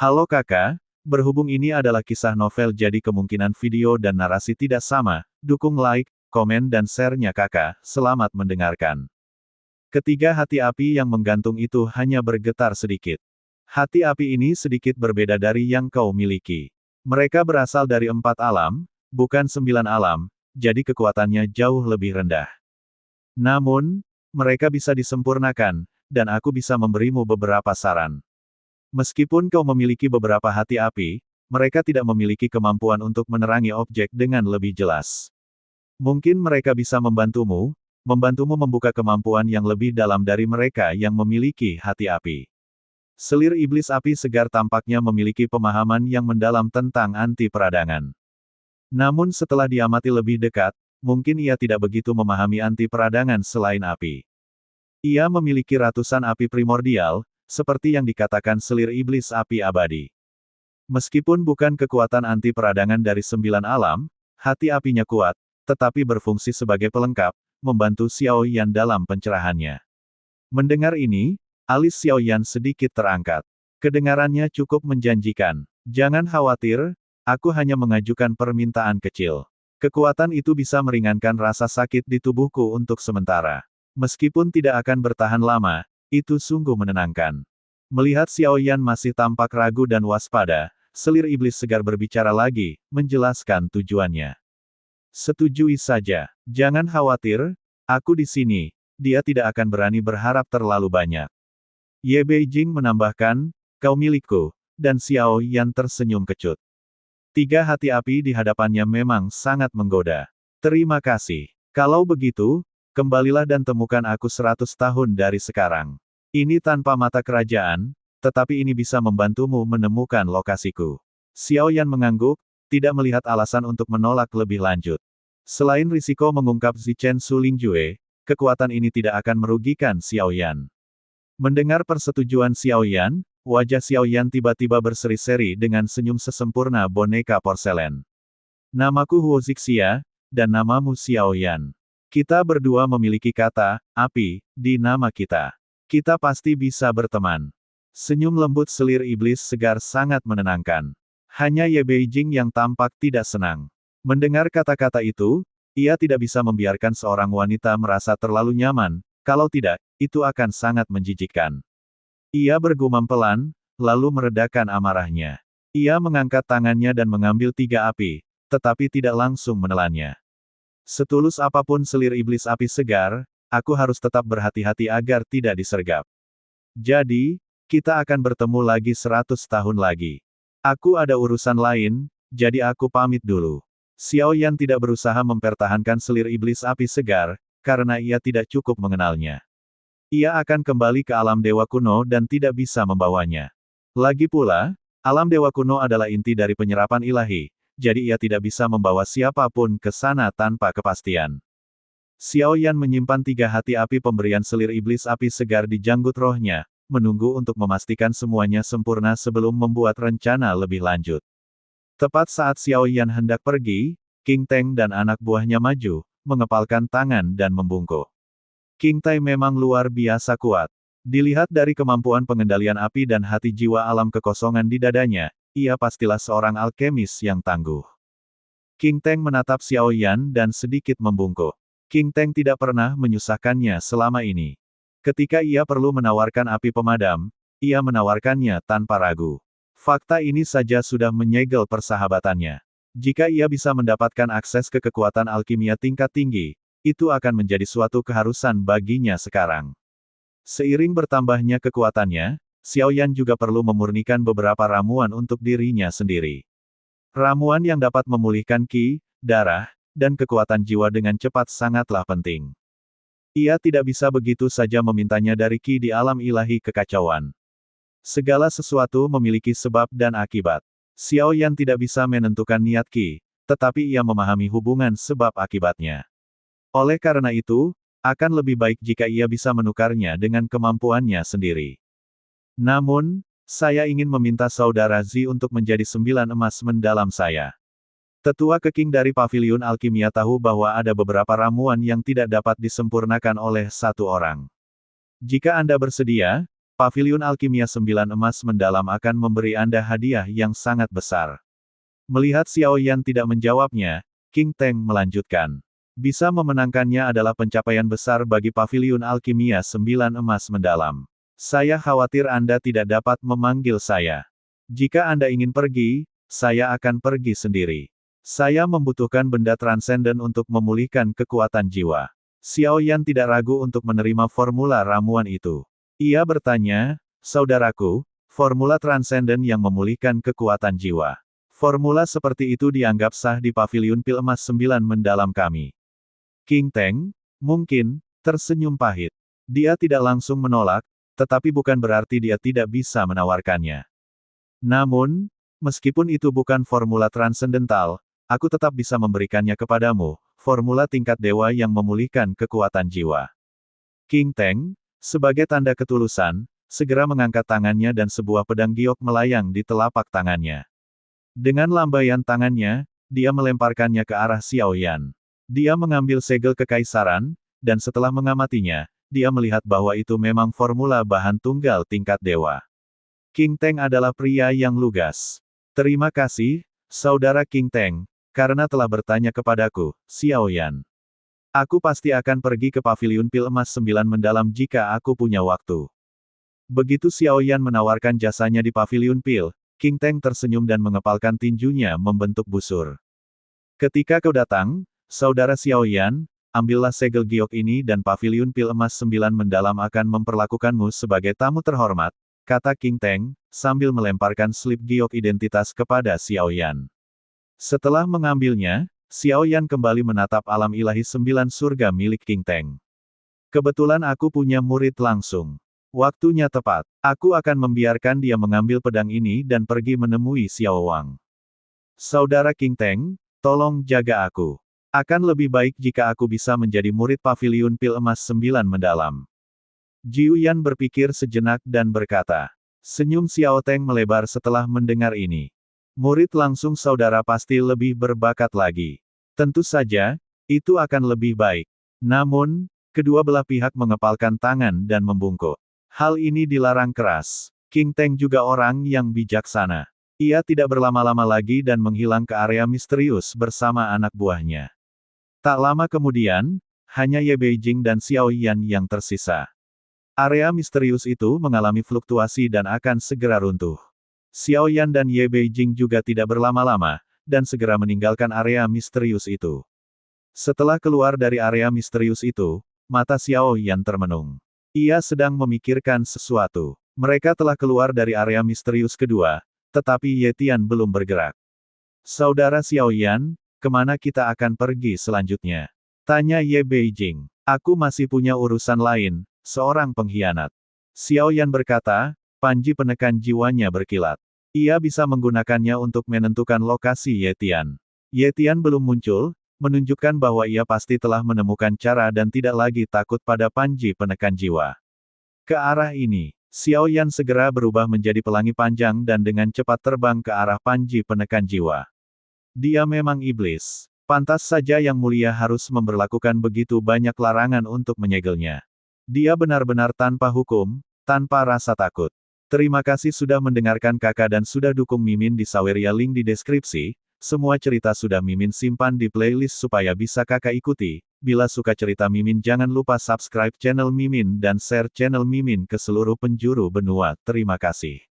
Halo kakak, berhubung ini adalah kisah novel jadi kemungkinan video dan narasi tidak sama, dukung like, komen dan share-nya kakak, selamat mendengarkan. Ketiga hati api yang menggantung itu hanya bergetar sedikit. Hati api ini sedikit berbeda dari yang kau miliki. Mereka berasal dari 4 alam, bukan 9 alam, jadi kekuatannya jauh lebih rendah. Namun, mereka bisa disempurnakan, dan aku bisa memberimu beberapa saran. Meskipun kau memiliki beberapa hati api, mereka tidak memiliki kemampuan untuk menerangi objek dengan lebih jelas. Mungkin mereka bisa membantumu membuka kemampuan yang lebih dalam dari mereka yang memiliki hati api. Selir iblis api segar tampaknya memiliki pemahaman yang mendalam tentang anti peradangan. Namun setelah diamati lebih dekat, mungkin ia tidak begitu memahami anti peradangan selain api. Ia memiliki ratusan api primordial, seperti yang dikatakan selir iblis api abadi. Meskipun bukan kekuatan anti peradangan dari 9 alam, hati apinya kuat, tetapi berfungsi sebagai pelengkap, membantu Xiao Yan dalam pencerahannya. Mendengar ini, alis Xiao Yan sedikit terangkat. Kedengarannya cukup menjanjikan. Jangan khawatir, aku hanya mengajukan permintaan kecil. Kekuatan itu bisa meringankan rasa sakit di tubuhku untuk sementara. Meskipun tidak akan bertahan lama, itu sungguh menenangkan. Melihat Xiao Yan masih tampak ragu dan waspada, selir iblis segar berbicara lagi, menjelaskan tujuannya. Setujui saja. Jangan khawatir, aku di sini. Dia tidak akan berani berharap terlalu banyak. Ye Beijing menambahkan, kau milikku, dan Xiao Yan tersenyum kecut. 3 hati api di hadapannya memang sangat menggoda. Terima kasih. Kalau begitu, kembalilah dan temukan aku 100 tahun dari sekarang. Ini tanpa mata kerajaan, tetapi ini bisa membantumu menemukan lokasiku. Xiao Yan mengangguk, tidak melihat alasan untuk menolak lebih lanjut. Selain risiko mengungkap Zichen Sulingjue, kekuatan ini tidak akan merugikan Xiao Yan. Mendengar persetujuan Xiao Yan, wajah Xiao Yan tiba-tiba berseri-seri dengan senyum sesempurna boneka porselen. Namaku Huo Zixia, dan namamu Xiao Yan. Kita berdua memiliki kata, api, di nama kita. Kita pasti bisa berteman. Senyum lembut selir iblis segar sangat menenangkan. Hanya Ye Beijing yang tampak tidak senang. Mendengar kata-kata itu, ia tidak bisa membiarkan seorang wanita merasa terlalu nyaman, kalau tidak, itu akan sangat menjijikkan. Ia bergumam pelan, lalu meredakan amarahnya. Ia mengangkat tangannya dan mengambil 3 api, tetapi tidak langsung menelannya. Setulus apapun selir iblis api segar, aku harus tetap berhati-hati agar tidak disergap. Jadi, kita akan bertemu lagi 100 tahun lagi. Aku ada urusan lain, jadi aku pamit dulu. Xiao Yan tidak berusaha mempertahankan selir iblis api segar, karena ia tidak cukup mengenalnya. Ia akan kembali ke alam dewa kuno dan tidak bisa membawanya. Lagi pula, alam dewa kuno adalah inti dari penyerapan ilahi, jadi ia tidak bisa membawa siapapun ke sana tanpa kepastian. Xiao Yan menyimpan 3 hati api pemberian selir iblis api segar di janggut rohnya, menunggu untuk memastikan semuanya sempurna sebelum membuat rencana lebih lanjut. Tepat saat Xiao Yan hendak pergi, King Teng dan anak buahnya maju, mengepalkan tangan dan membungkuk. King Tai memang luar biasa kuat. Dilihat dari kemampuan pengendalian api dan hati jiwa alam kekosongan di dadanya, ia pastilah seorang alkemis yang tangguh. King Teng menatap Xiao Yan dan sedikit membungkuk. King Teng tidak pernah menyusahkannya selama ini. Ketika ia perlu menawarkan api pemadam, ia menawarkannya tanpa ragu. Fakta ini saja sudah menyegel persahabatannya. Jika ia bisa mendapatkan akses ke kekuatan alkimia tingkat tinggi, itu akan menjadi suatu keharusan baginya sekarang. Seiring bertambahnya kekuatannya, Xiao Yan juga perlu memurnikan beberapa ramuan untuk dirinya sendiri. Ramuan yang dapat memulihkan ki, darah, dan kekuatan jiwa dengan cepat sangatlah penting. Ia tidak bisa begitu saja memintanya dari ki di alam ilahi kekacauan. Segala sesuatu memiliki sebab dan akibat. Xiao Yan tidak bisa menentukan niat ki, tetapi ia memahami hubungan sebab akibatnya. Oleh karena itu, akan lebih baik jika ia bisa menukarnya dengan kemampuannya sendiri. Namun, saya ingin meminta saudara Zi untuk menjadi 9 emas mendalam saya. Tetua Keking dari Paviliun Alkimia tahu bahwa ada beberapa ramuan yang tidak dapat disempurnakan oleh satu orang. Jika Anda bersedia, Paviliun Alkimia 9 Emas Mendalam akan memberi Anda hadiah yang sangat besar. Melihat Xiao Yan tidak menjawabnya, King Teng melanjutkan. Bisa memenangkannya adalah pencapaian besar bagi Paviliun Alkimia 9 Emas Mendalam. Saya khawatir Anda tidak dapat memanggil saya. Jika Anda ingin pergi, saya akan pergi sendiri. Saya membutuhkan benda transenden untuk memulihkan kekuatan jiwa. Xiao Yan tidak ragu untuk menerima formula ramuan itu. Ia bertanya, saudaraku, formula transenden yang memulihkan kekuatan jiwa. Formula seperti itu dianggap sah di Paviliun Pil Emas 9 Mendalam kami. King Teng, mungkin, tersenyum pahit. Dia tidak langsung menolak, tetapi bukan berarti dia tidak bisa menawarkannya. Namun, meskipun itu bukan formula transendental, aku tetap bisa memberikannya kepadamu, formula tingkat dewa yang memulihkan kekuatan jiwa. King Teng, sebagai tanda ketulusan, segera mengangkat tangannya dan sebuah pedang giok melayang di telapak tangannya. Dengan lambaian tangannya, dia melemparkannya ke arah Xiao Yan. Dia mengambil segel kekaisaran, dan setelah mengamatinya, dia melihat bahwa itu memang formula bahan tunggal tingkat dewa. King Teng adalah pria yang lugas. Terima kasih, saudara King Teng, karena telah bertanya kepadaku, Xiao Yan. Aku pasti akan pergi ke Paviliun Pil Emas 9 Mendalam jika aku punya waktu. Begitu Xiao Yan menawarkan jasanya di Paviliun Pil, King Teng tersenyum dan mengepalkan tinjunya membentuk busur. Ketika kau datang, saudara Xiao Yan, ambillah segel giok ini dan Paviliun Pil Emas 9 Mendalam akan memperlakukanmu sebagai tamu terhormat, kata King Teng, sambil melemparkan slip giok identitas kepada Xiao Yan. Setelah mengambilnya, Xiao Yan kembali menatap alam ilahi 9 surga milik King Teng. Kebetulan aku punya murid langsung. Waktunya tepat. Aku akan membiarkan dia mengambil pedang ini dan pergi menemui Xiao Wang. Saudara King Teng, tolong jaga aku. Akan lebih baik jika aku bisa menjadi murid Paviliun Pil Emas 9 Mendalam. Jiu Yan berpikir sejenak dan berkata. Senyum Xiao Teng melebar setelah mendengar ini. Murid langsung saudara pasti lebih berbakat lagi. Tentu saja, itu akan lebih baik. Namun, kedua belah pihak mengepalkan tangan dan membungkuk. Hal ini dilarang keras. King Teng juga orang yang bijaksana. Ia tidak berlama-lama lagi dan menghilang ke area misterius bersama anak buahnya. Tak lama kemudian, hanya Ye Beijing dan Xiao Yan yang tersisa. Area misterius itu mengalami fluktuasi dan akan segera runtuh. Xiao Yan dan Ye Beijing juga tidak berlama-lama, dan segera meninggalkan area misterius itu. Setelah keluar dari area misterius itu, mata Xiao Yan termenung. Ia sedang memikirkan sesuatu. Mereka telah keluar dari area misterius kedua, tetapi Ye Tian belum bergerak. Saudara Xiao Yan, kemana kita akan pergi selanjutnya? Tanya Ye Beijing. Aku masih punya urusan lain, seorang pengkhianat. Xiao Yan berkata, panji penekan jiwanya berkilat. Ia bisa menggunakannya untuk menentukan lokasi Ye Tian. Ye Tian belum muncul, menunjukkan bahwa ia pasti telah menemukan cara dan tidak lagi takut pada panji penekan jiwa. Ke arah ini, Xiao Yan segera berubah menjadi pelangi panjang dan dengan cepat terbang ke arah panji penekan jiwa. Dia memang iblis. Pantas saja Yang Mulia harus memberlakukan begitu banyak larangan untuk menyegelnya. Dia benar-benar tanpa hukum, tanpa rasa takut. Terima kasih sudah mendengarkan kakak dan sudah dukung Mimin di Saweria, link di deskripsi. Semua cerita sudah Mimin simpan di playlist supaya bisa kakak ikuti. Bila suka cerita Mimin jangan lupa subscribe channel Mimin dan share channel Mimin ke seluruh penjuru benua. Terima kasih.